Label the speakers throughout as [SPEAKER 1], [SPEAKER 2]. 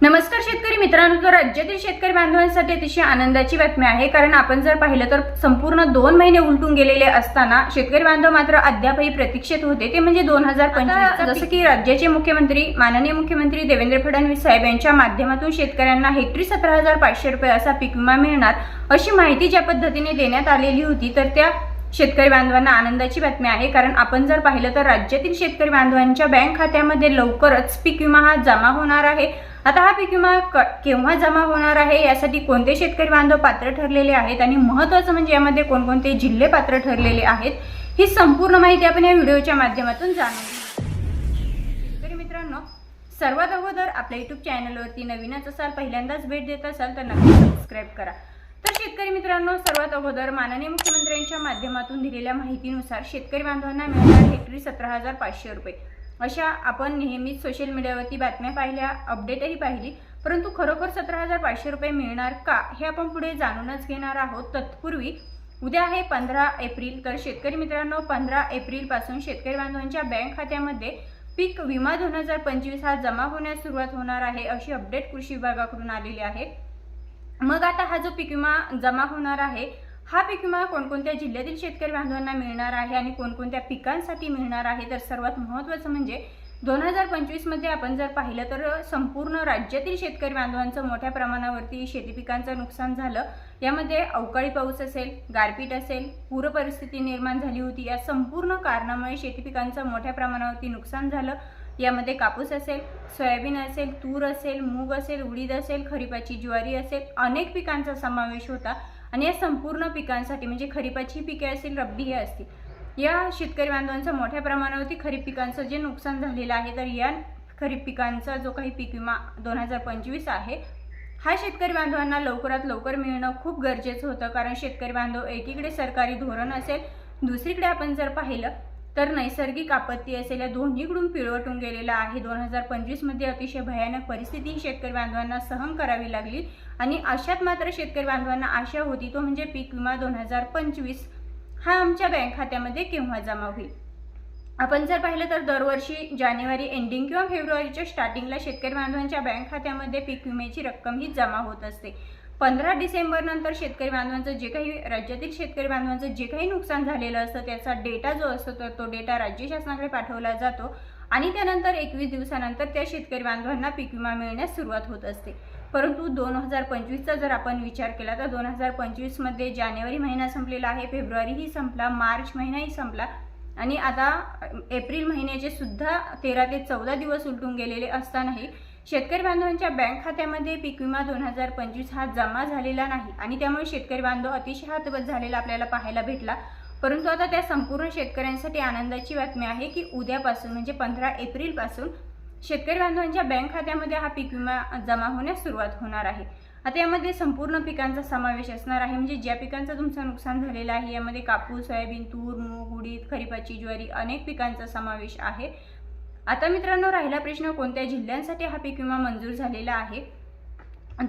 [SPEAKER 1] नमस्कार शेतकरी मित्रांनो, तर राज्यातील शेतकरी बांधवांसाठी अतिशय आनंदाची बातमी आहे। कारण आपण जर पाहिलं तर संपूर्ण 2 महिने उलटून गेलेले असताना शेतकरी बांधव मात्र अद्यापही प्रतीक्षेत होते, ते म्हणजे 2025। जसं की राज्याचे मुख्यमंत्री माननीय मुख्यमंत्री देवेंद्र फडणवीस साहेब यांच्या माध्यमातून शेतकऱ्यांना हेक्टरी 17,500 रुपये असा पीक विमा मिळणार अशी माहिती ज्या पद्धतीने देण्यात आलेली होती, तर त्या शेतकरी बांधवांना आनंदाची बातमी आहे। कारण आपण जर पाहिलं तर राज्यातील शेतकरी बांधवांच्या बँक खात्यामध्ये लवकरच पीक विमा हा जमा होणार आहे। आता हा पीक विमा केव्हा जमा होणार आहे, यासाठी कोणते शेतकरी बांधव पात्र ठरलेले आहेत आणि महत्त्वाचं म्हणजे यामध्ये कोणकोणते जिल्हे पात्र ठरलेले आहेत, ही संपूर्ण माहिती आपण या व्हिडिओच्या माध्यमातून जाणून घेऊ। शेतकरी मित्रांनो, सर्वात अगोदर आपल्या YouTube चॅनलवरती नवीनच असाल, पहिल्यांदाच भेट देत असाल तर नक्की सबस्क्राइब करा। तर शेतकरी मित्रांनो, सर्वात अगोदर माननीय मुख्यमंत्र्यांच्या माध्यमातून दिलेल्या माहितीनुसार शेतकरी बांधवांना मिळणार हेक्टरी 17,500 रुपये अशा आपण नेहमीच सोशल मीडियावरती बातम्या पाहिल्या, अपडेटही पाहिली, परंतु खरोखर 17,500 रुपये मिळणार का हे आपण पुढे जाणूनच घेणार आहोत। तत्पूर्वी उद्या आहे 15 एप्रिल, तर शेतकरी मित्रांनो 15 एप्रिल पासून शेतकरी बांधवांच्या बँक खात्यामध्ये पीक विमा 2025 हा जमा होण्यास सुरुवात होणार आहे अशी अपडेट कृषी विभागाकडून आलेली आहे। मग आता हा जो पीक विमा जमा होणार आहे, हा पीक विमा कोणकोणत्या जिल्ह्यातील शेतकरी बांधवांना मिळणार आहे आणि कोणकोणत्या पिकांसाठी मिळणार आहे, तर सर्वात महत्त्वाचं म्हणजे 2025 मध्ये आपण जर पाहिलं तर संपूर्ण राज्यातील शेतकरी बांधवांचं मोठ्या प्रमाणावरती शेती पिकांचं नुकसान झालं। यामध्ये अवकाळी पाऊस असेल, गारपीट असेल, पूर परिस्थिती निर्माण झाली होती, या संपूर्ण कारणामुळे शेती पिकांचं मोठ्या प्रमाणावरती नुकसान झालं। यामध्ये कापूस असेल, सोयाबीन असेल, तूर असेल, मूग असेल, उडीद असेल, खरीपाची ज्वारी असेल, अनेक पिकांचा समावेश होता। आणि या संपूर्ण पिकांसाठी म्हणजे खरीपाची पिके असतील, रब्बी असतील, या शेतकरी बांधवांचं मोठ्या प्रमाणावरती खरीप पिकांचं जे नुकसान झालेलं आहे, तर या खरीप पिकांचा जो काही पीक विमा 2025 आहे, हा शेतकरी बांधवांना लवकरात लवकर मिळणं खूप गरजेचं होतं। कारण शेतकरी बांधव एकीकडे सरकारी धोरण असेल, दुसरीकडे आपण जर पाहिलं तर नैसर्गिक आपत्ती असेल, या दोन्हीकडून पिळवटून गेलेला आहे। 2025 मध्ये अतिशय भयानक परिस्थिती शेतकरी बांधवांना सहन करावी लागली आणि अशात मात्र शेतकरी बांधवांना आशा होती, तो म्हणजे पीक विमा 2025 हा आमच्या बँक खात्यामध्ये केव्हा जमा होईल। आपण जर पाहिलं तर दरवर्षी जानेवारी एंडिंग किंवा फेब्रुवारीच्या स्टार्टिंगला शेतकरी बांधवांच्या बँक खात्यामध्ये पीक विम्याची रक्कम ही जमा होत असते। 15 डिसेंबर नंतर शेतकरी बांधवांचं जे काही राज्यातील शेतकरी बांधवांचं जे काही नुकसान झालेलं असतं, त्याचा डेटा जो असतो तर तो डेटा राज्य शासनाकडे पाठवला जातो आणि त्यानंतर 21 दिवसानंतर त्या शेतकरी बांधवांना पीक विमा मिळण्यास सुरुवात होत असते। परंतु 2025चा जर आपण विचार केला तर 2025 मध्ये जानेवारी महिना संपलेला आहे, फेब्रुवारीही संपला, मार्च महिनाही संपला आणि आता एप्रिल महिन्याचे सुद्धा 13 ते 14 दिवस उलटून गेलेले असतानाही शेतकरी बांधवांच्या बँक खात्यामध्ये पीक विमा 2025 हा जमा झालेला नाही आणि त्यामुळे शेतकरी बांधव अतिशय हतबल झालेला आपल्याला पाहायला भेटला। परंतु आता त्या संपूर्ण शेतकऱ्यांसाठी आनंदाची बातमी आहे की उद्यापासून म्हणजे 15 एप्रिल पासून शेतकरी बांधवांच्या बँक खात्यामध्ये हा पीक विमा जमा होण्यास सुरुवात होणार आहे। आता यामध्ये संपूर्ण पिकांचा समावेश असणार आहे, म्हणजे ज्या पिकांचं तुमचं नुकसान झालेलं आहे यामध्ये कापूस, सोयाबीन, तूर, मूग, उडीद, खरीपाची ज्वारी अनेक पिकांचा समावेश आहे। आता मित्रांनो, राहिला प्रश्न कोणत्या जिल्ह्यांसाठी हा पीक विमा मंजूर झालेला आहे,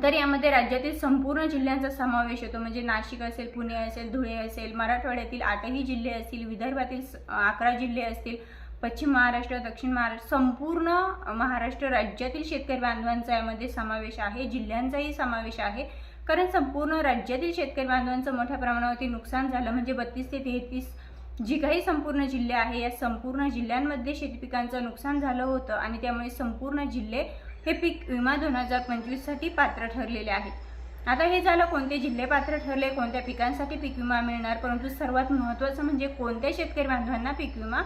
[SPEAKER 1] तर यामध्ये राज्यातील संपूर्ण जिल्ह्यांचा समावेश होतो, म्हणजे नाशिक असेल, पुणे असेल, धुळे असेल, मराठवाड्यातील 8ही जिल्हे असतील, विदर्भातील 11 जिल्हे असतील, पश्चिम महाराष्ट्र, दक्षिण महाराष्ट्र, संपूर्ण महाराष्ट्र राज्यातील शेतकरी बांधवांचा यामध्ये समावेश आहे, जिल्ह्यांचाही समावेश आहे। कारण संपूर्ण राज्यातील शेतकरी बांधवांचं मोठ्या प्रमाणावरती नुकसान झालं, म्हणजे 32 ते 33 जी काही संपूर्ण जिल्हे आहे, या संपूर्ण जिल्ह्यांमध्ये शेती पिकांचं नुकसान झालं होतं आणि त्यामुळे संपूर्ण जिल्हे हे पीक विमा 2025 साठी पात्र ठरलेले आहेत। आता हे झालं कोणते जिल्हे पात्र ठरले, कोणत्या पिकांसाठी पीक विमा मिळणार, परंतु सर्वात महत्त्वाचं म्हणजे कोणत्या शेतकरी बांधवांना पीक विमा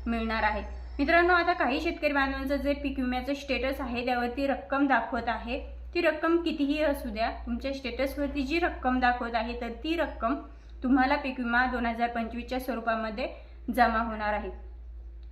[SPEAKER 1] मिळणार आहे। मित्रांनो, आता काही शेतकरी बांधवांचं जे पीक विम्याचं स्टेटस आहे त्यावरती रक्कम दाखवत आहे, ती रक्कम कितीही असू द्या, तुमच्या स्टेटसवरती जी रक्कम दाखवत आहे तर ती रक्कम तुम्हाला पीक विमा 2025च्या स्वरूपामध्ये जमा होणार आहे।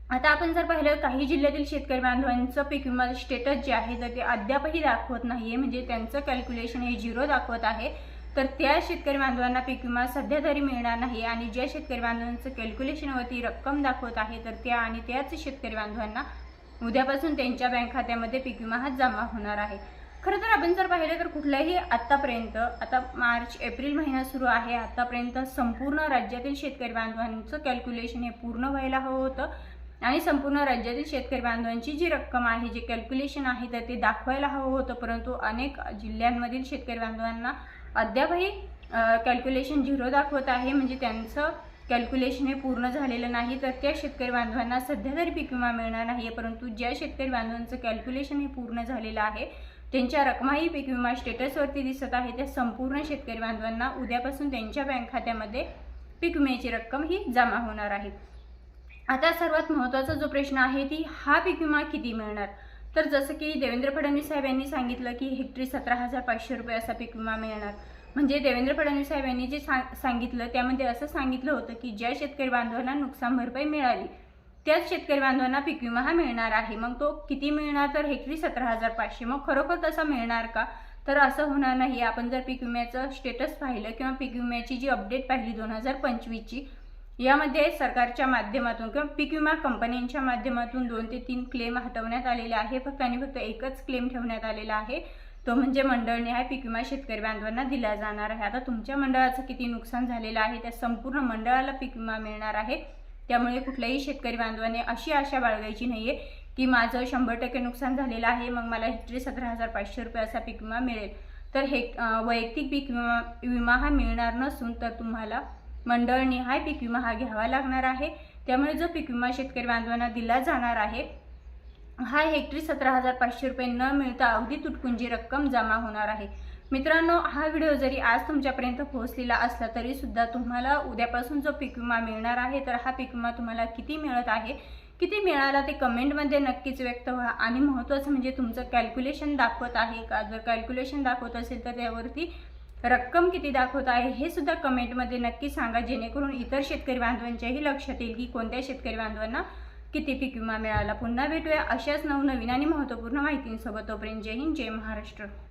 [SPEAKER 1] आता आपण जर पाहिलं काही जिल्ह्यातील शेतकरी बांधवांचं पीक विमा स्टेटस जे आहे तर ते अद्यापही दाखवत नाहीये, म्हणजे त्यांचं कॅल्क्युलेशन हे 0 दाखवत आहे, तर त्या शेतकरी बांधवांना पीक विमा सध्या तरी मिळणार नाही। आणि ज्या शेतकरी बांधवांचं कॅल्क्युलेशनवरती रक्कम दाखवत आहे तर त्या आणि त्याच शेतकरी बांधवांना उद्यापासून त्यांच्या बँक खात्यामध्ये पीक विमा हा जमा होणार आहे। खरं तर आपण जर पाहिलं तर कुठल्याही आतापर्यंत, आता मार्च एप्रिल महिना सुरू आहे, आतापर्यंत संपूर्ण राज्यातील शेतकरी बांधवांचं कॅल्क्युलेशन हे पूर्ण व्हायला हवं होतं आणि संपूर्ण राज्यातील शेतकरी बांधवांची जी रक्कम आहे, जे कॅल्क्युलेशन आहे, तर ते दाखवायला हवं होतं, परंतु अनेक जिल्ह्यांमधील शेतकरी बांधवांना अद्यापही कॅल्क्युलेशन 0 दाखवत आहे, म्हणजे त्यांचं कॅल्क्युलेशन हे पूर्ण झालेलं नाही. तर त्या शेतकरी बांधवांना सध्या तरी पीक विमा मिळणार नाही आहे, परंतु ज्या शेतकरी बांधवांचं कॅल्क्युलेशन हे पूर्ण झालेलं आहे, त्यांच्या रकमाही पीक विमा स्टेटसवरती दिसत आहे, त्या संपूर्ण शेतकरी बांधवांना उद्यापासून त्यांच्या बँक खात्यामध्ये पीक विम्याची रक्कम ही जमा होणार आहे. आता सर्वात महत्त्वाचा जो प्रश्न आहे ती हा पीक विमा किती मिळणार. तर जसं की देवेंद्र फडणवीस साहेब यांनी सांगितलं की हेक्टरी 17,500 रुपये असा पीक विमा मिळणार. म्हणजे देवेंद्र फडणवीस साहेब यांनी जे सांगितलं त्यामध्ये असं सांगितलं होतं की ज्या शेतकरी बांधवांना नुकसान भरपाई मिळाली त्याच शेतकरी बांधवांना पीक विमा हा मिळणार आहे. मग तो किती मिळणार, तर हेक्टरी 17,500. मग खरोखर तसा मिळणार का, तर असं होणार नाही. आपण जर पीक विम्याचं स्टेटस पाहिलं किंवा पीक विम्याची जी अपडेट पाहिली 2025ची, यामध्ये सरकारच्या माध्यमातून किंवा पीक विमा कंपन्यांच्या माध्यमातून 2 ते 3 क्लेम हटवण्यात आलेले आहे. फक्त आणि फक्त एकच क्लेम ठेवण्यात आलेला आहे, तो म्हणजे मंडळनिहाय पीक विमा शेतकरी बांधवांना दिला जाणार आहे. आता तुमच्या मंडळाचं किती नुकसान झालेलं आहे त्या संपूर्ण मंडळाला पीक विमा मिळणार आहे. त्यामुळे कुठल्याही शेतकरी बांधवाने अशी आशा बाळगायची नाहीये की माझं 100% नुकसान झालेलं आहे, मग मला हेक्टरी 17,500 रुपये असा पीक विमा मिळेल. तर हे वैयक्तिक पीक विमा हा मिळणार नसून तर तुम्हाला मंडळनिहाय पीक विमा हा घ्यावा लागणार आहे. त्यामुळे जो पीक विमा शेतकरी बांधवांना दिला जाणार आहे हा हेक्टरी 17,500 रुपये न मिळता अगदी तुटपुंजी रक्कम जमा होणार आहे. मित्रांनो, हा व्हिडिओ जरी आज तुमच्यापर्यंत पोहोचलेला असला तरी सुद्धा तुम्हाला उद्यापासून जो पीक विमा मिळणार आहे तर हा पीक विमा तुम्हाला किती मिळत आहे, किती मिळाला ते कमेंटमध्ये नक्कीच व्यक्त व्हा. आणि महत्त्वाचं म्हणजे तुमचं कॅल्क्युलेशन दाखवत आहे का, जर कॅल्क्युलेशन दाखवत असेल तर त्यावरती रक्कम किती दाखवत आहे हे सुद्धा कमेंटमध्ये नक्की सांगा, जेणेकरून इतर शेतकरी बांधवांच्याही लक्षात येईल की कोणत्या शेतकरी बांधवांना किती पीक विमा मिळाला. पुन्हा भेटूया अशाच नवनवीन आणि महत्त्वपूर्ण माहितींसोबत. तोपर्यंत जय हिंद, जय महाराष्ट्र.